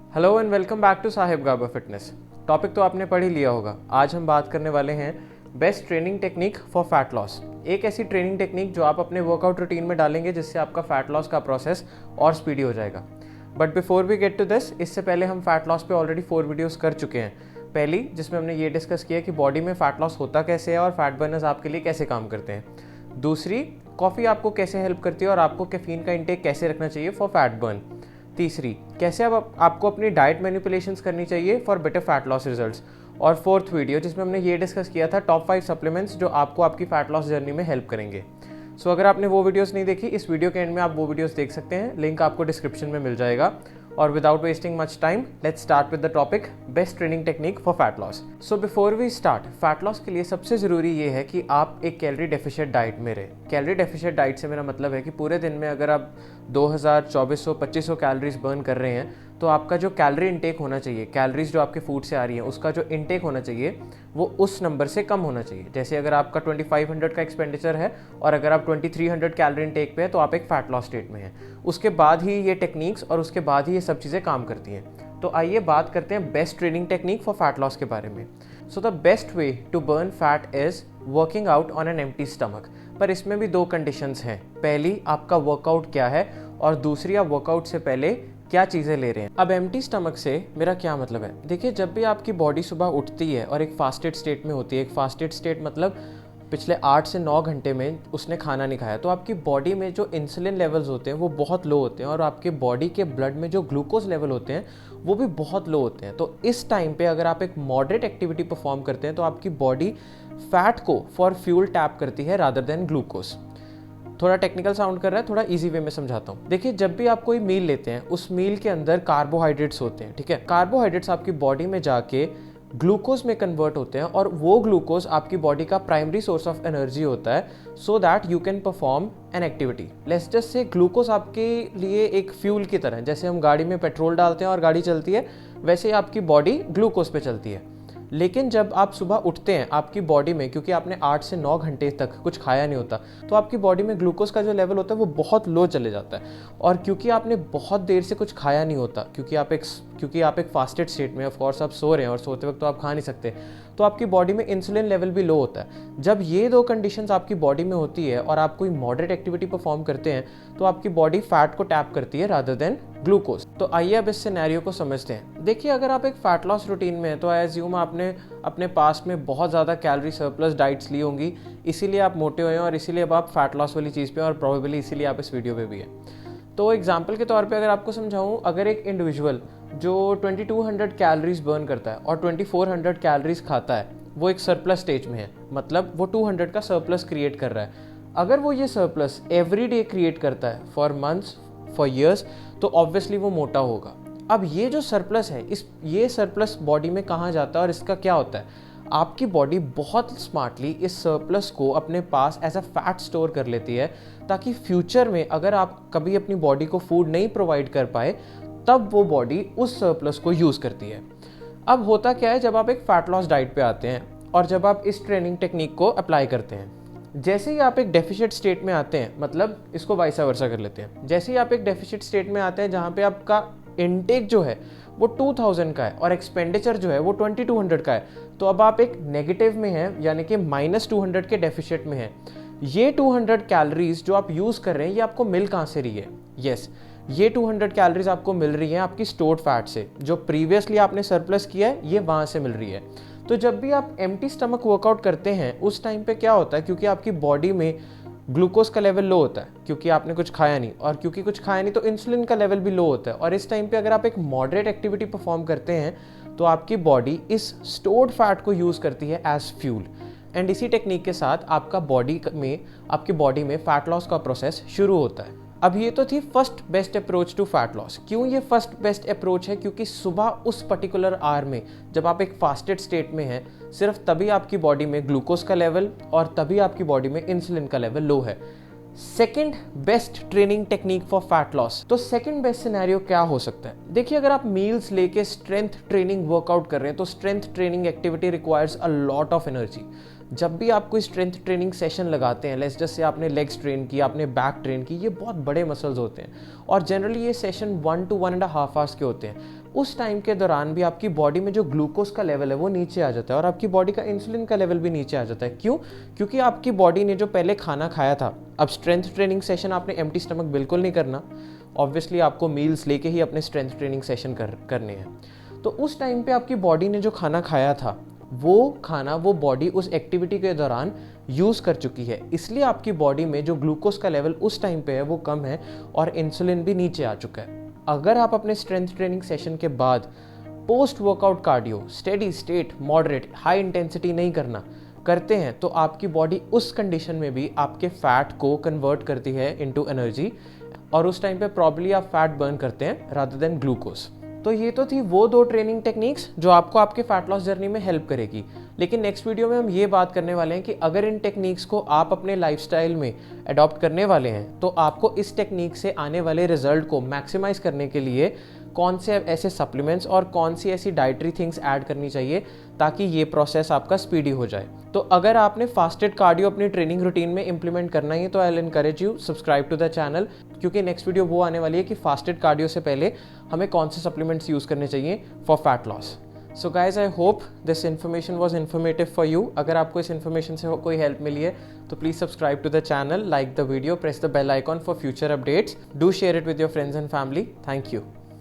Hello and welcome back to Sahib Gaba fitness. Topic तो आपने पढ़ ही लिया होगा। आज हम बात करने वाले हैं best training technique for fat loss. एक ऐसी ट्रेनिंग टेक्निक जो आप अपने वर्कआउट रूटीन में डालेंगे जिससे आपका फैट लॉस का प्रोसेस और स्पीडी हो जाएगा। But before we get to this, इससे पहले हम फैट लॉस पे ऑलरेडी 4 वीडियोस कर चुके हैं। पहली जिसमें हमने ये डिस्कस किया कि बॉडी में फैट लॉस होता कैसे है और फैट बर्नर्स आपके लिए कैसे काम करते हैं। दूसरी, कॉफ़ी आपको कैसे हेल्प करती है और आपको कैफीन का इंटेक कैसे रखना चाहिए फॉर फैट बर्न। तीसरी, कैसे आपको अपनी डाइट मैनिपुलेशंस करनी चाहिए for better fat loss results. और फोर्थ वीडियो जिसमें हमने ये डिस्कस किया था टॉप 5 सप्लीमेंट्स जो आपको आपकी फैट लॉस जर्नी में हेल्प करेंगे। सो अगर आपने वो वीडियोस नहीं देखी, इस वीडियो के एंड में आप वो वीडियोस देख सकते हैं, लिंक आपको डिस्क्रिप्शन में मिल जाएगा। और without wasting much time, let's start with the topic best training technique for fat loss. So before we start, fat loss के लिए सबसे ज़रूरी ये है कि आप एक कैलोरी डेफिशिएंट डाइट में रहे। कैलोरी डेफिशिएंट डाइट से मेरा मतलब है कि पूरे दिन में अगर आप 2000, 2400, 2500 कैलोरीज बर्न कर रहे हैं तो आपका जो कैलोरी इंटेक होना चाहिए, कैलोरीज जो आपके फूड से आ रही है उसका जो इंटेक होना चाहिए वो उस नंबर से कम होना चाहिए। जैसे अगर आपका 2500 का एक्सपेंडिचर है और अगर आप 2300 कैलोरी इंटेक पे है तो आप एक फैट लॉस स्टेट में हैं। उसके बाद ही ये टेक्निक्स और उसके बाद ही ये सब चीज़ें काम करती हैं। तो आइए बात करते हैं best training technique for fat loss के बारे में। So the best way to burn fat is working out on an empty stomach. पर इसमें भी 2 कंडीशंस हैं। पहली, आपका वर्कआउट क्या है, और दूसरी, आप वर्कआउट से पहले क्या चीज़ें ले रहे हैं। अब एम्प्टी स्टमक से मेरा क्या मतलब है? देखिए, जब भी आपकी बॉडी सुबह उठती है और एक फास्टेड स्टेट में होती है, एक फास्टेड स्टेट मतलब पिछले 8 से 9 घंटे में उसने खाना नहीं खाया, तो आपकी बॉडी में जो इंसुलिन लेवल्स होते हैं वो बहुत लो होते हैं और आपके बॉडी के ब्लड में जो ग्लूकोज लेवल होते हैं वो भी बहुत लो होते हैं। तो इस टाइम पे अगर आप एक मॉडरेट एक्टिविटी परफॉर्म करते हैं तो आपकी बॉडी फैट को फॉर फ्यूल टैप करती है रादर देन ग्लूकोज। थोड़ा टेक्निकल साउंड कर रहा है, थोड़ा इजी वे में समझाता हूँ। देखिए, जब भी आप कोई मील लेते हैं उस मील के अंदर कार्बोहाइड्रेट्स होते हैं, ठीक है। कार्बोहाइड्रेट्स आपकी बॉडी में जाके ग्लूकोज में कन्वर्ट होते हैं और वो ग्लूकोज आपकी बॉडी का प्राइमरी सोर्स ऑफ एनर्जी होता है so that you can perform an activity. Let's just say glucose आपके लिए एक फ्यूल की तरह है। जैसे हम गाड़ी में पेट्रोल डालते हैं और गाड़ी चलती है, वैसे आपकी बॉडी ग्लूकोज पे चलती है। लेकिन जब आप सुबह उठते हैं आपकी बॉडी में, क्योंकि आपने 8 से 9 घंटे तक कुछ खाया नहीं होता, तो आपकी बॉडी में ग्लूकोज का जो लेवल होता है वो बहुत लो चले जाता है। और क्योंकि आपने बहुत देर से कुछ खाया नहीं होता, क्योंकि आप एक फास्टेड स्टेट में, ऑफ कोर्स आप सो रहे हैं और सोते वक्त तो आप खा नहीं सकते, तो आपकी बॉडी में इंसुलिन लेवल भी लो होता है। जब ये 2 कंडीशंस आपकी बॉडी में होती है और आप कोई मॉडरेट एक्टिविटी परफॉर्म करते हैं तो आपकी बॉडी फैट को टैप करती है रादर देन ग्लूकोज। तो आइए अब इस सिनेरियो को समझते हैं। देखिए, अगर आप एक फैट लॉस रूटीन में हैं तो आई एज्यूम आपने अपने पास्ट में बहुत ज़्यादा कैलोरी सरप्लस डाइट्स ली होंगी, इसीलिए आप मोटे हुए हैं और इसीलिए अब आप फैट लॉस वाली चीज़ पे, और प्रोबेबली इसीलिए आप इस वीडियो पे भी हैं। तो एग्जाम्पल के तौर पे अगर आपको समझाऊँ, अगर एक इंडिविजुअल जो 2200 कैलोरीज बर्न करता है और 2400 कैलोरीज खाता है, वो एक सरप्लस स्टेज में है, मतलब वो 200 का सरप्लस क्रिएट कर रहा है। अगर वो ये सरप्लस एवरी डे क्रिएट करता है फॉर मंथ्स, फॉर ईयर्स, तो ऑब्वियसली वो मोटा होगा। अब ये जो सरप्लस है, ये सरप्लस बॉडी में कहाँ जाता है और इसका क्या होता है? आपकी बॉडी बहुत स्मार्टली इस सरप्लस को अपने पास एज अ फैट स्टोर कर लेती है, ताकि फ्यूचर में अगर आप कभी अपनी बॉडी को फूड नहीं प्रोवाइड कर पाए तब वो बॉडी उस सरप्लस को यूज़ करती है। अब होता क्या है, जब आप एक फैट लॉस डाइट पे आते हैं और जब आप इस ट्रेनिंग टेक्निक को अप्लाई करते हैं, जैसे ही आप एक डेफिशिट स्टेट में आते हैं, मतलब इसको वाइसा वर्सा कर लेते हैं, जैसे ही आप एक डेफिशिट स्टेट में आते हैं जहाँ पे आपका इनटेक जो है वो 2000 का है और एक्सपेंडिचर जो है वो 2200 का है, तो अब आप एक नेगेटिव में हैं, यानी कि -200 के डेफिशिट में हैं। ये 200 कैलोरीज जो आप यूज़ कर रहे हैं ये आपको मिल कहाँ से रही है? यस, ये 200 कैलोरीज आपको मिल रही हैं आपकी स्टोर्ड फैट से, जो प्रीवियसली आपने सरप्लस किया है ये वहाँ से मिल रही है। तो जब भी आप एम्प्टी स्टमक वर्कआउट करते हैं उस टाइम पे क्या होता है, क्योंकि आपकी बॉडी में ग्लूकोज का लेवल लो होता है, क्योंकि आपने कुछ खाया नहीं, और क्योंकि कुछ खाया नहीं तो इंसुलिन का लेवल भी लो होता है। और इस टाइम पे अगर आप एक मॉडरेट एक्टिविटी परफॉर्म करते हैं तो आपकी बॉडी इस स्टोर्ड फैट को यूज़ करती है एज फ्यूल। एंड इसी टेक्निक के साथ आपकी बॉडी में फैट लॉस का प्रोसेस शुरू होता है। अब ये तो थी first best approach to fat loss. क्यों ये फर्स्ट बेस्ट अप्रोच है? क्योंकि सुबह उस पर्टिकुलर आवर में जब आप एक फास्टेड स्टेट में हैं, सिर्फ तभी आपकी बॉडी में ग्लूकोज का लेवल और तभी आपकी बॉडी में इंसुलिन का लेवल लो है। Second best training technique for fat loss. तो सेकंड बेस्ट सिनेरियो क्या हो सकता है? देखिए, अगर आप मील्स लेके स्ट्रेंथ ट्रेनिंग वर्कआउट कर रहे हैं तो strength training activity requires a lot of energy. जब भी आप कोई स्ट्रेंथ ट्रेनिंग सेशन लगाते हैं, लेट्स जस्ट से आपने लेग्स ट्रेन की, आपने बैक ट्रेन की, ये बहुत बड़े मसल्स होते हैं और जनरली ये सेशन 1 to 1.5 आवर्स के होते हैं। उस टाइम के दौरान भी आपकी बॉडी में जो ग्लूकोज का लेवल है वो नीचे आ जाता है और आपकी बॉडी का इंसुलिन का लेवल भी नीचे आ जाता है। क्यों? क्योंकि आपकी बॉडी ने जो पहले खाना खाया था, अब स्ट्रेंथ ट्रेनिंग सेशन आपने एम्प्टी स्टमक बिल्कुल नहीं करना, ऑब्वियसली आपको मील्स लेके ही अपने स्ट्रेंथ ट्रेनिंग सेशन करने हैं। तो उस टाइम पे आपकी बॉडी ने जो खाना खाया था वो खाना वो बॉडी उस एक्टिविटी के दौरान यूज़ कर चुकी है, इसलिए आपकी बॉडी में जो ग्लूकोज का लेवल उस टाइम पे है वो कम है और इंसुलिन भी नीचे आ चुका है। अगर आप अपने स्ट्रेंथ ट्रेनिंग सेशन के बाद post workout cardio steady state moderate high intensity नहीं करते हैं तो आपकी बॉडी उस कंडीशन में भी आपके फैट को कन्वर्ट करती है इनटू एनर्जी और उस टाइम पे प्रॉब्ली आप फैट बर्न करते हैं रादर देन ग्लूकोज। तो ये तो थी वो 2 ट्रेनिंग टेक्निक्स जो आपको आपके फैट लॉस जर्नी में हेल्प करेगी। लेकिन नेक्स्ट वीडियो में हम ये बात करने वाले हैं कि अगर इन टेक्निक्स को आप अपने लाइफस्टाइल में अडॉप्ट करने वाले हैं तो आपको इस टेक्निक से आने वाले रिजल्ट को मैक्सिमाइज करने के लिए कौन से ऐसे सप्लीमेंट्स और कौन सी ऐसी डाइटरी थिंग्स ऐड करनी चाहिए ताकि ये प्रोसेस आपका स्पीडी हो जाए। तो अगर आपने फास्टेड कार्डियो अपनी ट्रेनिंग रूटीन में इंप्लीमेंट करना ही है तो I will encourage you subscribe to the channel, क्योंकि नेक्स्ट वीडियो वो आने वाली है कि फास्टेड कार्डियो से पहले हमें कौन से सप्लीमेंट्स यूज़ करने चाहिए for fat loss. So guys I hope this information was informative for you. अगर आपको इस इन्फॉर्मेशन से कोई हेल्प मिली है तो please subscribe to the channel, like the video, press the bell icon for future updates, do share it with your friends and family. Thank you.